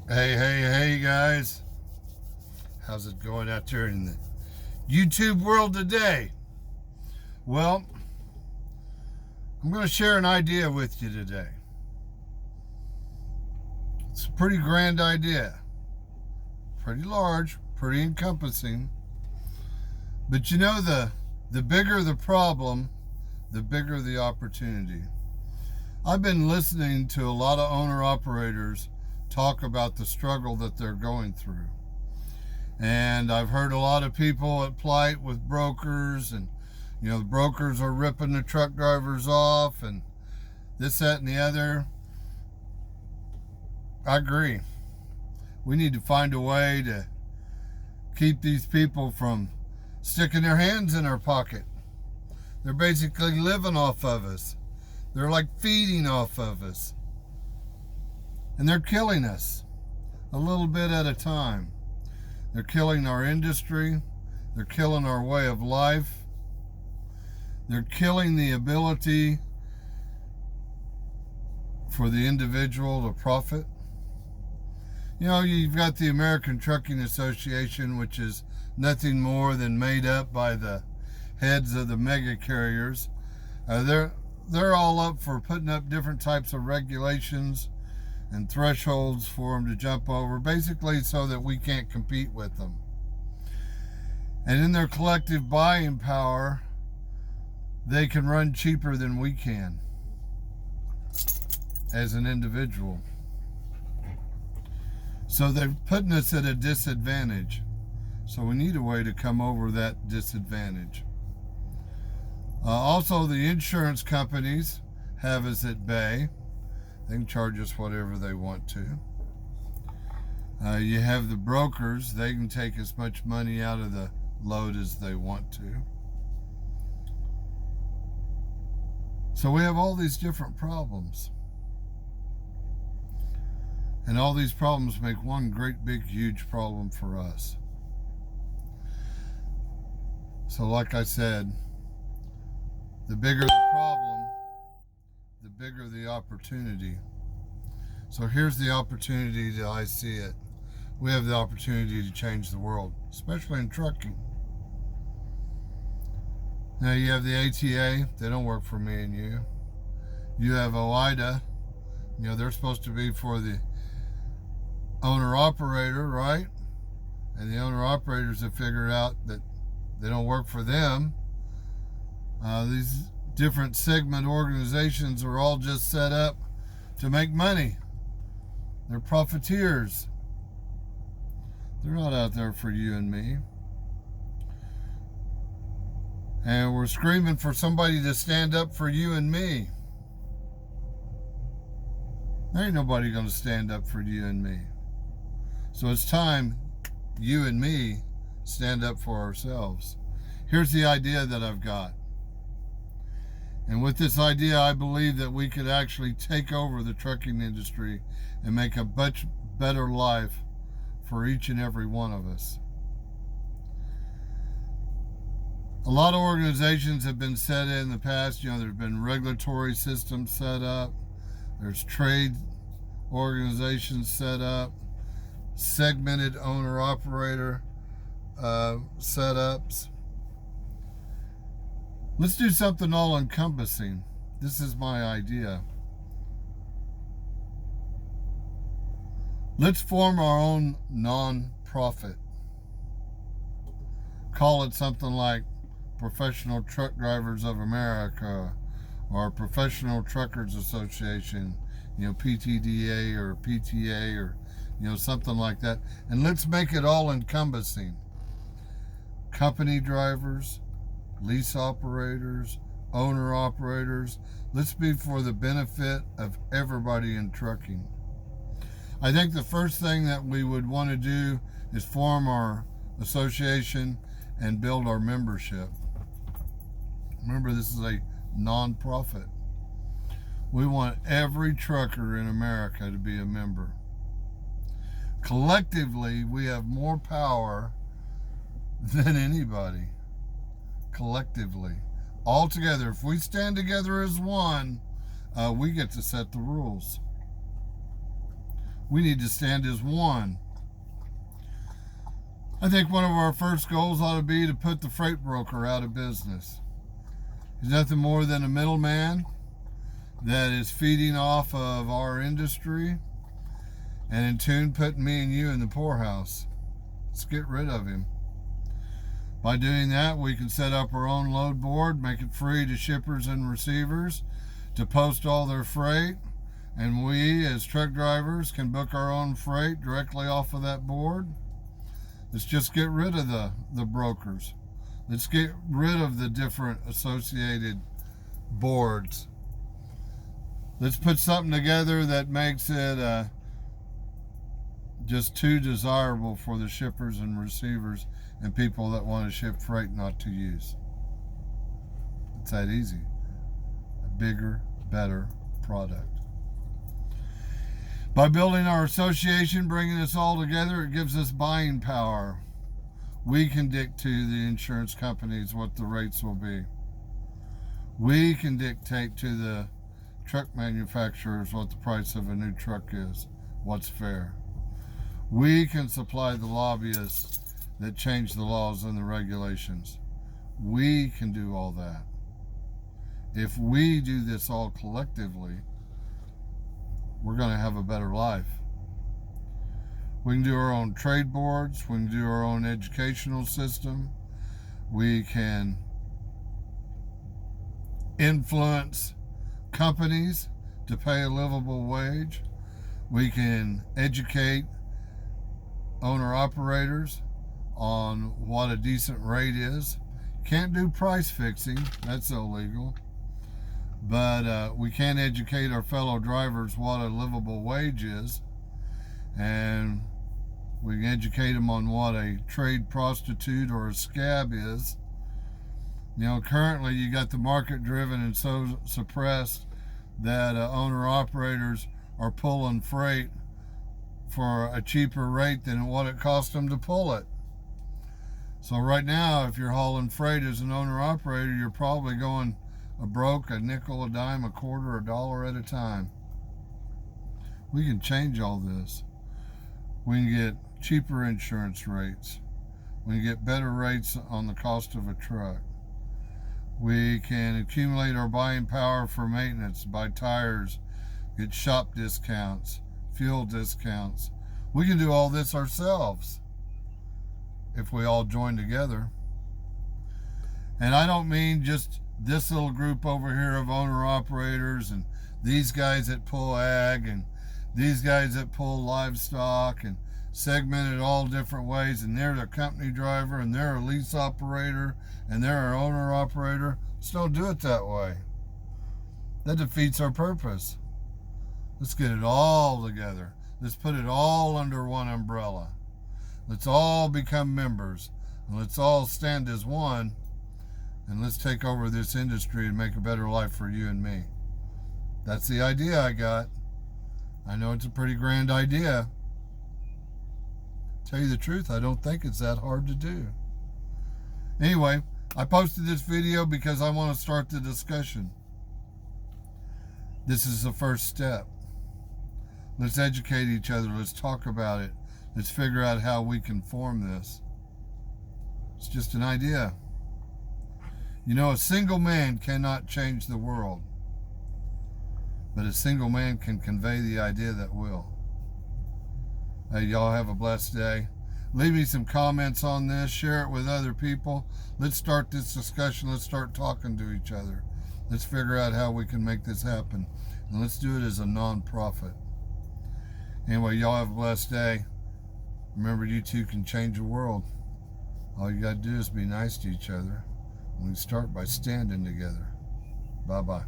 Hey, guys. How's it going out there in the YouTube world today? Well, I'm going to share an idea with you today. It's a pretty grand idea. Pretty large, pretty encompassing. But you know, the bigger the problem, the bigger the opportunity. I've been listening to a lot of owner-operators talk about the struggle that they're going through. And I've heard a lot of people at plight with brokers, and the brokers are ripping the truck drivers off and this, that, and the other. I agree. We need to find a way to keep these people from sticking their hands in our pocket. They're basically living off of us. They're like feeding off of us. And they're killing us a little bit at a time. They're killing our industry. They're killing our way of life. They're killing the ability for the individual to profit. You've got the American Trucking Association, which is nothing more than made up by the heads of the mega carriers. They're all up for putting up different types of regulations and thresholds for them to jump over, basically so that we can't compete with them. And in their collective buying power, they can run cheaper than we can as an individual. So they're putting us at a disadvantage. So we need a way to come over that disadvantage. Also, the insurance companies have us at bay. They can charge us whatever they want to. You have the brokers. They can take as much money out of the load as they want to. So we have all these different problems. And all these problems make one great big huge problem for us. So like I said, the bigger the problem, the bigger the opportunity. So here's the opportunity that I see it. We have the opportunity to change the world, especially in trucking. Now you have the ATA, they don't work for me and you. You have OIDA, they're supposed to be for the owner-operator, right? And the owner-operators have figured out that they don't work for them. These different segment organizations are all just set up to make money. They're profiteers. They're not out there for you and me. And we're screaming for somebody to stand up for you and me. There ain't nobody going to stand up for you and me. So it's time you and me stand up for ourselves. Here's the idea that I've got. And with this idea, I believe that we could actually take over the trucking industry and make a much better life for each and every one of us. A lot of organizations have been set in the past. There's been regulatory systems set up. There's trade organizations set up. Segmented owner-operator setups. Let's do something all-encompassing. This is my idea. Let's form our own non-profit. Call it something like Professional Truck Drivers of America or Professional Truckers Association, PTDA or PTA or, something like that. And let's make it all-encompassing. Company drivers, lease operators, owner operators. Let's be for the benefit of everybody in trucking. I think the first thing that we would want to do is form our association and build our membership. Remember, this is a non-profit. We want every trucker in America to be a member. Collectively, we have more power than anybody. Collectively, all together, if we stand together as one, we get to set the rules. We need to stand as one. I think one of our first goals ought to be to put the freight broker out of business. He's nothing more than a middleman that is feeding off of our industry and in tune putting me and you in the poorhouse. Let's get rid of him. By doing that, we can set up our own load board, make it free to shippers and receivers to post all their freight, and we as truck drivers can book our own freight directly off of that board. Let's just get rid of the brokers. Let's get rid of the different associated boards. Let's put something together that makes it just too desirable for the shippers and receivers and people that want to ship freight not to use. It's that easy. A bigger, better product. By building our association, bringing us all together, it gives us buying power. We can dictate to the insurance companies what the rates will be. We can dictate to the truck manufacturers what the price of a new truck is, what's fair. We can supply the lobbyists that change the laws and the regulations. We can do all that. If we do this all collectively, we're going to have a better life. We can do our own trade boards. We can do our own educational system. We can influence companies to pay a livable wage. We can educate owner-operators on what a decent rate is. Can't do price fixing. That's illegal. But we can educate our fellow drivers what a livable wage is. And we can educate them on what a trade prostitute or a scab is. You know, currently you got the market driven and so suppressed that owner-operators are pulling freight for a cheaper rate than what it cost them to pull it. So right now, if you're hauling freight as an owner-operator, you're probably going a broke, a nickel, a dime, a quarter, a dollar at a time. We can change all this. We can get cheaper insurance rates. We can get better rates on the cost of a truck. We can accumulate our buying power for maintenance, buy tires, get shop discounts, fuel discounts. We can do all this ourselves if we all join together. And I don't mean just this little group over here of owner-operators and these guys that pull ag and these guys that pull livestock and segmented all different ways, and they're the company driver and they're a lease operator and they're an owner-operator. Let's don't do it that way. That defeats our purpose. Let's get it all together. Let's put it all under one umbrella. Let's all become members. And let's all stand as one. And let's take over this industry and make a better life for you and me. That's the idea I got. I know it's a pretty grand idea. Tell you the truth, I don't think it's that hard to do. Anyway, I posted this video because I want to start the discussion. This is the first step. Let's educate each other. Let's talk about it. Let's figure out how we can form this. It's just an idea. You know, a single man cannot change the world, but a single man can convey the idea that will. Hey, y'all have a blessed day. Leave me some comments on this. Share it with other people. Let's start this discussion. Let's start talking to each other. Let's figure out how we can make this happen. And let's do it as a non-profit. Anyway, y'all have a blessed day. Remember, you too can change the world. All you got to do is be nice to each other. And we start by standing together. Bye-bye.